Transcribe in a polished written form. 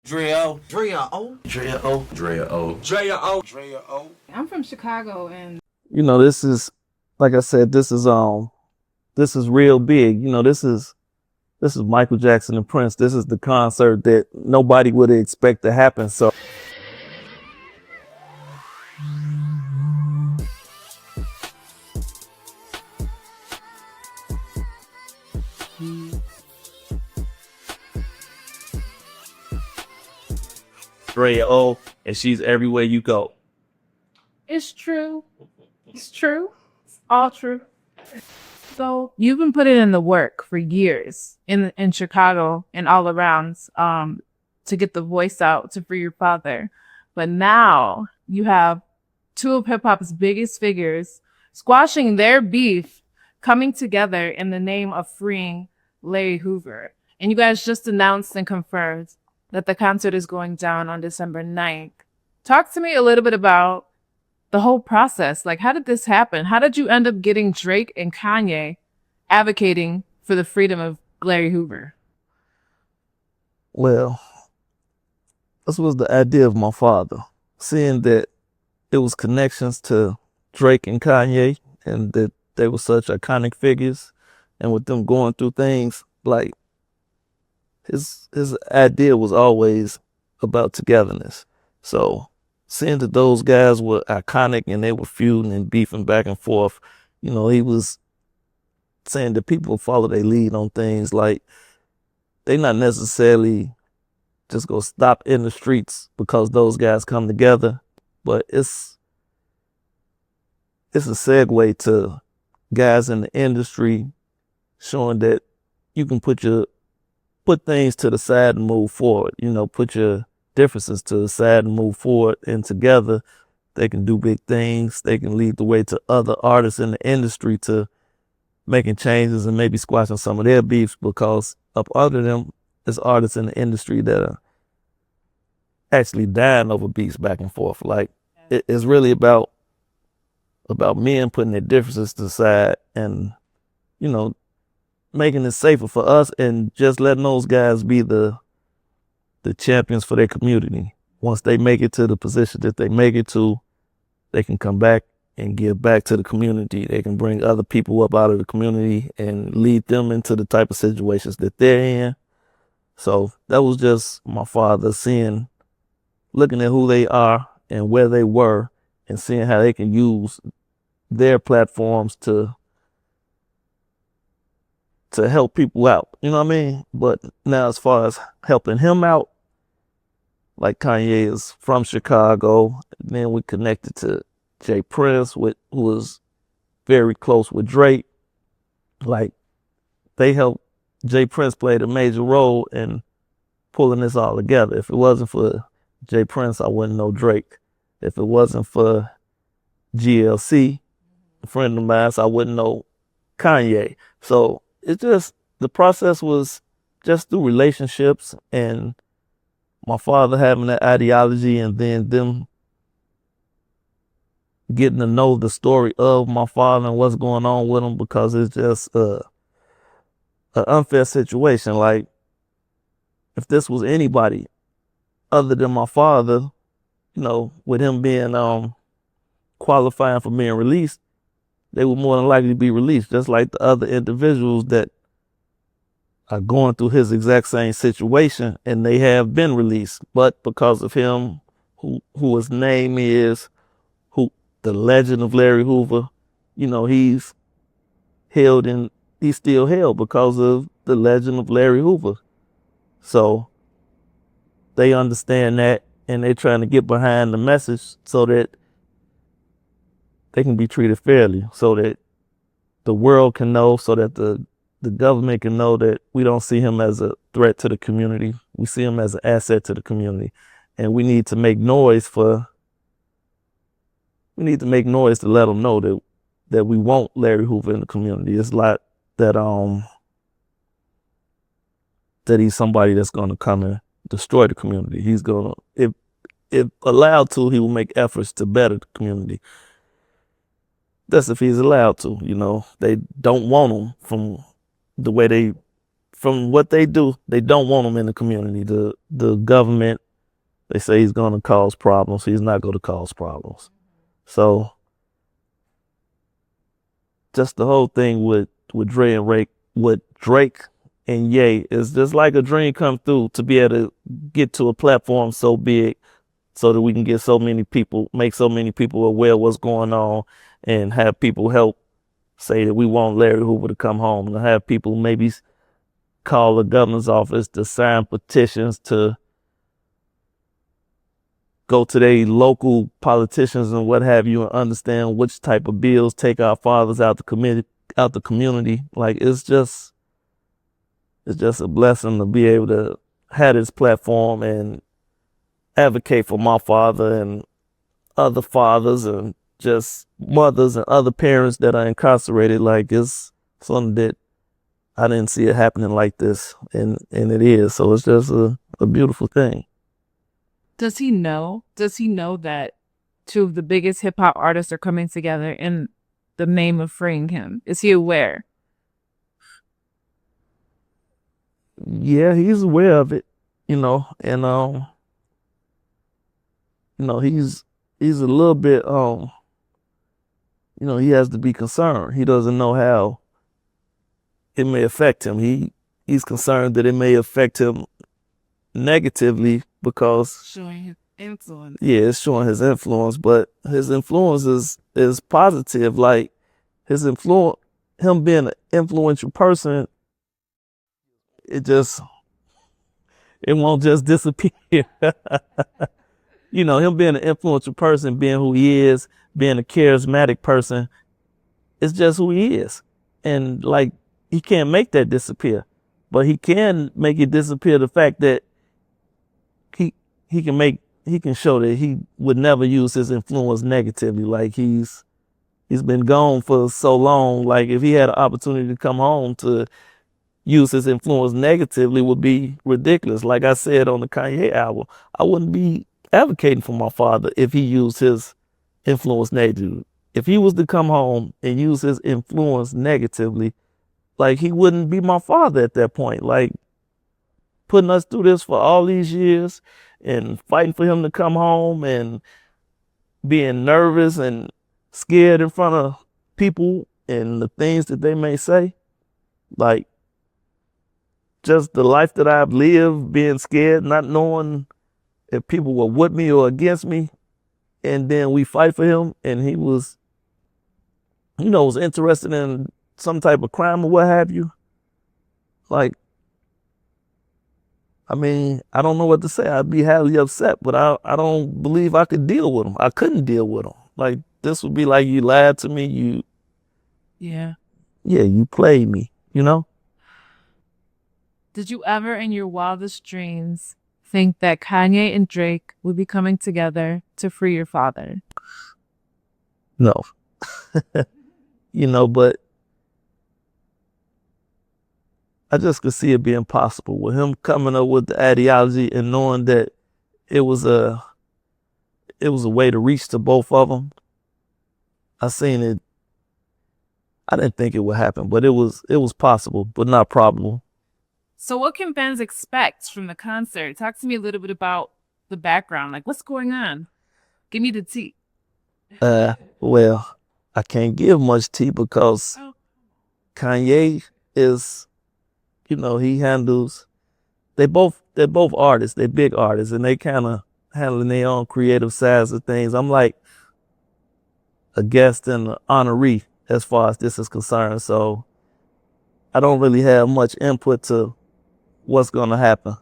Drea Drea O. Drea O. Drea O. Drea O. Drea O. I'm from Chicago, and This is, like I said, this is real big. This is Michael Jackson and Prince. This is the concert that nobody would expect to happen. So Drea O, and she's everywhere you go. it's true. It's true. It's all true. So you've been putting in the work for years in Chicago and all around to get the voice out to free your father. But now you have two of hip hop's biggest figures squashing their beef, coming together in the name of freeing Larry Hoover. And you guys just announced and confirmed that the concert is going down on December 9th. Talk to me a little bit about the whole process. Like, how did this happen? How did you end up getting Drake and Kanye advocating for the freedom of Larry Hoover? Well, this was the idea of my father, seeing that it was connections to Drake and Kanye, and that they were such iconic figures, and with them going through things, like his idea was always about togetherness. So seeing that those guys were iconic and they were feuding and beefing back and forth, he was saying that people follow their lead on things. Like, they not necessarily just go stop in the streets because those guys come together, but it's a segue to guys in the industry showing that you can put things to the side and move forward. Put your differences to the side and move forward, and together they can do big things. They can lead the way to other artists in the industry to making changes and maybe squashing some of their beefs, because up under them is artists in the industry that are actually dying over beefs back and forth. Like, it's really about men putting their differences to the side and making it safer for us, and just letting those guys be the champions for their community. Once they make it to the position that they make it to, they can come back and give back to the community. They can bring other people up out of the community and lead them into the type of situations that they're in. So that was just my father looking at who they are and where they were, and seeing how they can use their platforms to help people out. You know what I mean? But now, as far as helping him out, like, Kanye is from Chicago. Then we connected to Jay Prince, who was very close with Drake. Like, they helped. Jay Prince played a major role in pulling this all together. If it wasn't for Jay Prince, I wouldn't know Drake. If it wasn't for GLC, a friend of mine, I wouldn't know Kanye. So it's just, the process was just through relationships and my father having that ideology, and then them getting to know the story of my father and what's going on with him, because it's just an unfair situation. Like, if this was anybody other than my father, with him being qualifying for being released, they would more than likely be released, just like the other individuals that are going through his exact same situation, and they have been released. But because of him, who his name is, the legend of Larry Hoover, he's still held because of the legend of Larry Hoover. So they understand that, and they're trying to get behind the message so that they can be treated fairly, so that the world can know, so that the government can know that we don't see him as a threat to the community. We see him as an asset to the community. And we need to make noise to let them know that we want Larry Hoover in the community. It's like that he's somebody that's gonna come and destroy the community. He's gonna, if allowed to, he will make efforts to better the community. That's if he's allowed to. They don't want him from the way they from what they do, they don't want him in the community. The government, they say he's going to cause problems. He's not going to cause problems. So just the whole thing with Dre and Rake, with Drake and Ye is just like a dream come through to be able to get to a platform so big so that we can get so many people, make so many people aware of what's going on, and have people help say that we want Larry Hoover to come home, and have people maybe call the governor's office to sign petitions to go to their local politicians and what have you, and understand which type of bills take our fathers out the community. Like, it's just a blessing to be able to have this platform and advocate for my father and other fathers and just mothers and other parents that are incarcerated. Like, it's something that I didn't see it happening like this, and it is. So it's just a beautiful thing. Does he know? Does he know that two of the biggest hip hop artists are coming together in the name of freeing him? Is he aware? Yeah, he's aware of it, and he's a little bit he has to be concerned. He doesn't know how it may affect him. He's concerned that it may affect him negatively because Showing his influence. Yeah, it's showing his influence, but his influence is positive. Like, his influence, him being an influential person, it won't just disappear. Him being an influential person, being who he is, being a charismatic person, it's just who he is. And like, he can't make that disappear, but he can make it disappear the fact that he can show that he would never use his influence negatively. Like, he's been gone for so long. Like, if he had an opportunity to come home to use his influence negatively, would be ridiculous. Like I said on the Kanye album, I wouldn't be advocating for my father if he used his influence negatively. If he was to come home and use his influence negatively, like, he wouldn't be my father at that point. Like, putting us through this for all these years and fighting for him to come home and being nervous and scared in front of people and the things that they may say. Like, just the life that I've lived, being scared, not knowing if people were with me or against me. And then we fight for him, and he was interested in some type of crime or what have you. Like, I mean, I don't know what to say. I'd be highly upset, but I don't believe I could deal with him. I couldn't deal with him. Like, this would be like, you lied to me. Yeah. You played me, Did you ever in your wildest dreams think that Kanye and Drake would be coming together to free your father? No. But I just could see it being possible with him coming up with the ideology and knowing that it was a way to reach to both of them. I seen it. I didn't think it would happen, but it was possible, but not probable. So what can fans expect from the concert? Talk to me a little bit about the background. Like, what's going on? Give me the tea. Well, I can't give much tea because Kanye is, he handles, they're both artists, they're big artists, and they kind of handling their own creative sides of things. I'm like a guest and an honoree as far as this is concerned. So I don't really have much input to what's going to happen.